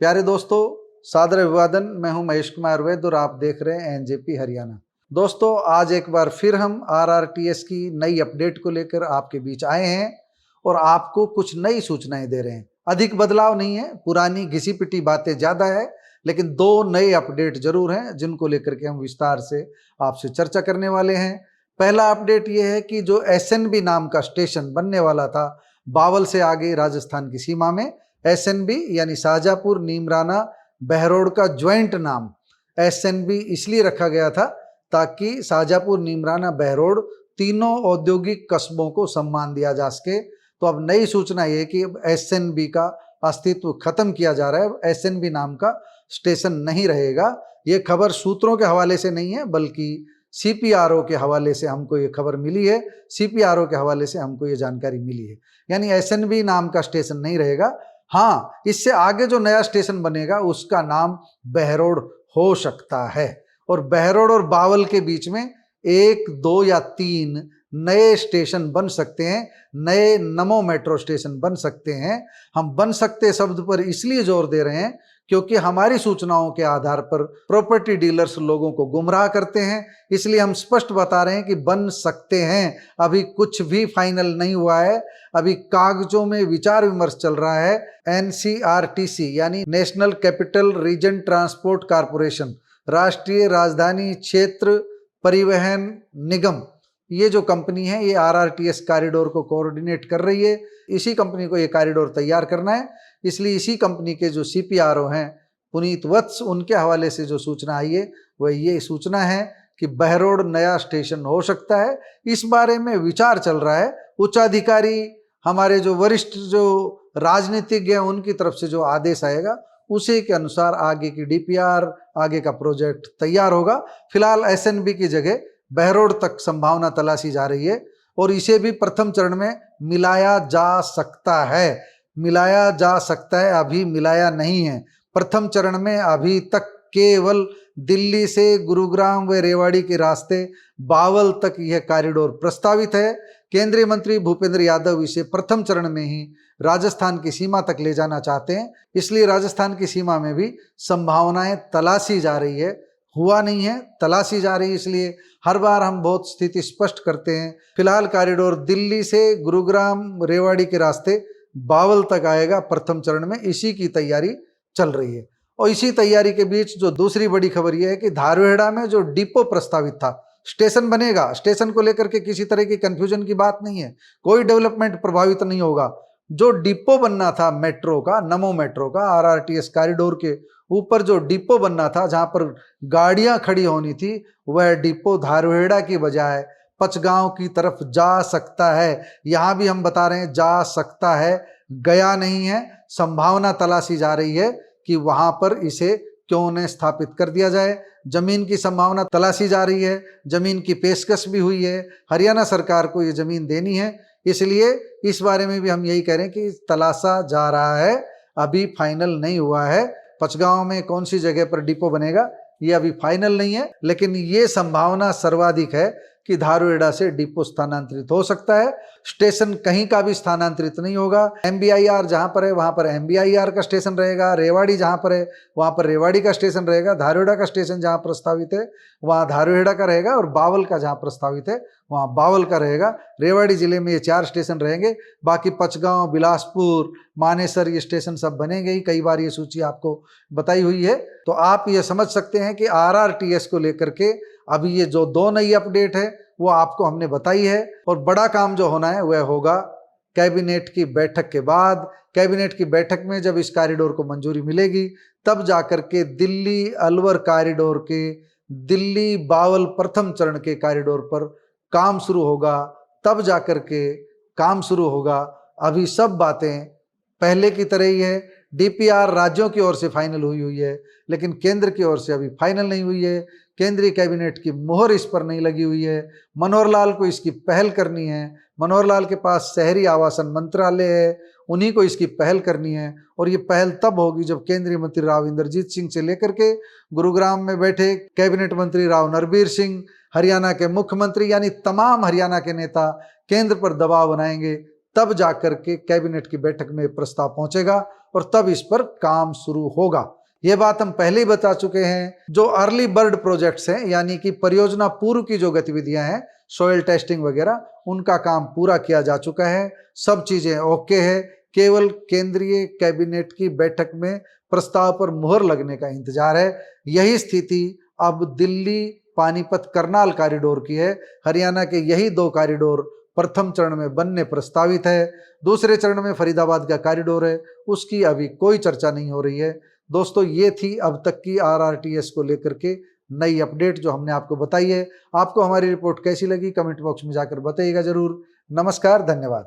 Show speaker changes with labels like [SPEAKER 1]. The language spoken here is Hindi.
[SPEAKER 1] प्यारे दोस्तों, सादर अभिवादन। मैं हूं महेश कुमार वैद्य और आप देख रहे हैं एनजेपी हरियाणा। दोस्तों, आज एक बार फिर हम आरआरटीएस की नई अपडेट को लेकर आपके बीच आए हैं और आपको कुछ नई सूचनाएं दे रहे हैं। अधिक बदलाव नहीं है, पुरानी घिसी पिटी बातें ज्यादा है, लेकिन दो नए अपडेट जरूर हैं जिनको लेकर के हम विस्तार से आपसे चर्चा करने वाले हैं। पहला अपडेट यह है कि जो एसएनबी नाम का स्टेशन बनने वाला था बावल से आगे राजस्थान की सीमा में, एसएनबी यानी शाहजहांपुर नीमराना बहरोड का ज्वाइंट नाम एसएनबी इसलिए रखा गया था ताकि शाहजहांपुर नीमराना बहरोड तीनों औद्योगिक कस्बों को सम्मान दिया जा सके। तो अब नई सूचना ये कि एसएनबी का अस्तित्व खत्म किया जा रहा है, एसएनबी नाम का स्टेशन नहीं रहेगा। ये खबर सूत्रों के हवाले से नहीं है, बल्कि सीपीआरओ के हवाले से हमको ये खबर मिली है। सीपीआरओ के हवाले से हमको ये जानकारी मिली है, यानी एसएनबी नाम का स्टेशन नहीं रहेगा। हाँ, इससे आगे जो नया स्टेशन बनेगा उसका नाम बहरोड हो सकता है और बहरोड और बावल के बीच में 1, 2 या 3 नए स्टेशन बन सकते हैं, नए नमो मेट्रो स्टेशन बन सकते हैं। हम बन सकते शब्द पर इसलिए जोर दे रहे हैं क्योंकि हमारी सूचनाओं के आधार पर प्रॉपर्टी डीलर्स लोगों को गुमराह करते हैं, इसलिए हम स्पष्ट बता रहे हैं कि बन सकते हैं। अभी कुछ भी फाइनल नहीं हुआ है, अभी कागजों में विचार विमर्श चल रहा है। एनसीआरटीसी यानी national capital region transport corporation, राष्ट्रीय राजधानी क्षेत्र परिवहन निगम, ये जो कंपनी है ये आरआरटीएस कॉरिडोर को कोऑर्डिनेट कर रही है। इसी कंपनी को ये कॉरिडोर तैयार करना है, इसलिए इसी कंपनी के जो सीपीआरओ हैं पुनीत वत्स, उनके हवाले से जो सूचना आई है वह ये सूचना है कि बहरोड नया स्टेशन हो सकता है। इस बारे में विचार चल रहा है। उच्चाधिकारी, हमारे जो वरिष्ठ जो राजनीतिज्ञ हैं, उनकी तरफ से जो आदेश आएगा उसी के अनुसार आगे की डीपीआर, आगे का प्रोजेक्ट तैयार होगा। फिलहाल एसएनबी की जगह बहरोड तक संभावना तलाशी जा रही है और इसे भी प्रथम चरण में मिलाया जा सकता है। मिलाया जा सकता है, अभी मिलाया नहीं है। प्रथम चरण में अभी तक केवल दिल्ली से गुरुग्राम व रेवाड़ी के रास्ते बावल तक यह कॉरिडोर प्रस्तावित है। केंद्रीय मंत्री भूपेंद्र यादव इसे प्रथम चरण में ही राजस्थान की सीमा तक ले जाना चाहते हैं, इसलिए राजस्थान की सीमा में भी संभावनाएं तलाशी जा रही है। हुआ नहीं है, तलाशी जा रही है, इसलिए हर बार हम बहुत स्थिति स्पष्ट करते हैं। फिलहाल कॉरिडोर दिल्ली से गुरुग्राम रेवाड़ी के रास्ते बावल तक आएगा प्रथम चरण में, इसी की तैयारी चल रही है। और इसी तैयारी के बीच जो दूसरी बड़ी खबर यह है कि धारवेड़ा में जो डिपो प्रस्तावित था, स्टेशन बनेगा। स्टेशन को लेकर के किसी तरह की कंफ्यूजन की बात नहीं है, कोई डेवलपमेंट प्रभावित नहीं होगा। जो डिपो बनना था मेट्रो का, नमो मेट्रो का, आरआरटीएस कॉरिडोर के ऊपर जो डिपो बनना था जहां पर गाड़ियां खड़ी होनी थी, वह डिपो धारवेड़ा की बजाय पचगांव की तरफ जा सकता है। यहां भी हम बता रहे हैं जा सकता है, गया नहीं है। संभावना तलाशी जा रही है कि वहां पर इसे क्यों न स्थापित कर दिया जाए। जमीन की संभावना तलाशी जा रही है, जमीन की पेशकश भी हुई है, हरियाणा सरकार को ये जमीन देनी है, इसलिए इस बारे में भी हम यही कह रहे हैं कि तलाशा जा रहा है, अभी फाइनल नहीं हुआ है। पचगांव में कौन सी जगह पर डिपो बनेगा ये अभी फाइनल नहीं है, लेकिन ये संभावना सर्वाधिक है कि धारवेड़ा से डिपो स्थानांतरित हो सकता है। स्टेशन कहीं का भी स्थानांतरित नहीं होगा। एमबीआईआर जहां पर है वहां पर एमबीआईआर का स्टेशन रहेगा, रेवाड़ी जहां पर है वहां पर रेवाड़ी का स्टेशन रहेगा, धारवेड़ा का स्टेशन जहां प्रस्तावित है वहां धारवेड़ा का रहेगा और बावल का जहां प्रस्तावित है वहां बावल का रहेगा। रेवाड़ी जिले में ये 4 स्टेशन रहेंगे, बाकी पचगांव, बिलासपुर, मानेसर ये स्टेशन सब बनेंगे ही। कई बार ये सूची आपको बताई हुई है, तो आप ये समझ सकते हैं कि आरआरटीएस को लेकर के अभी ये जो 2 नई अपडेट है वो आपको हमने बताई है। और बड़ा काम जो होना है वह होगा कैबिनेट की बैठक के बाद। कैबिनेट की बैठक में जब इस कॉरिडोर को मंजूरी मिलेगी तब जाकर के दिल्ली अलवर कॉरिडोर के, दिल्ली बावल प्रथम चरण के कॉरिडोर पर काम शुरू होगा, तब जाकर के काम शुरू होगा। अभी सब बातें पहले की तरह ही है। डीपीआर राज्यों की ओर से फाइनल हुई है, लेकिन केंद्र की ओर से अभी फाइनल नहीं हुई है। केंद्रीय कैबिनेट की मोहर इस पर नहीं लगी हुई है। मनोहर लाल को इसकी पहल करनी है। मनोहर लाल के पास शहरी आवासन मंत्रालय है, उन्हीं को इसकी पहल करनी है। और ये पहल तब होगी जब केंद्रीय मंत्री राव इंद्रजीत सिंह से लेकर के गुरुग्राम में बैठे कैबिनेट मंत्री राव नरबीर सिंह, हरियाणा के मुख्यमंत्री यानी तमाम हरियाणा के नेता केंद्र पर दबाव बनाएंगे, तब जाकर के कैबिनेट की बैठक में प्रस्ताव पहुंचेगा और तब इस पर काम शुरू होगा। ये बात हम पहले ही बता चुके हैं। जो अर्ली बर्ड प्रोजेक्ट्स हैं, यानी कि परियोजना पूर्व की जो गतिविधियां हैं, सॉइल टेस्टिंग वगैरह, उनका काम पूरा किया जा चुका है। सब चीजें ओके है। केवल केंद्रीय कैबिनेट की बैठक में प्रस्ताव पर मुहर लगने का इंतजार है। यही स्थिति अब दिल्ली पानीपत करनाल कॉरिडोर की है। हरियाणा के यही 2 कॉरिडोर प्रथम चरण में बनने प्रस्तावित है। दूसरे चरण में फरीदाबाद का कॉरिडोर है, उसकी अभी कोई चर्चा नहीं हो रही है। दोस्तों, ये थी अब तक की RRTS को लेकर के नई अपडेट जो हमने आपको बताई है। आपको हमारी रिपोर्ट कैसी लगी कमेंट बॉक्स में जाकर बताइएगा जरूर। नमस्कार, धन्यवाद।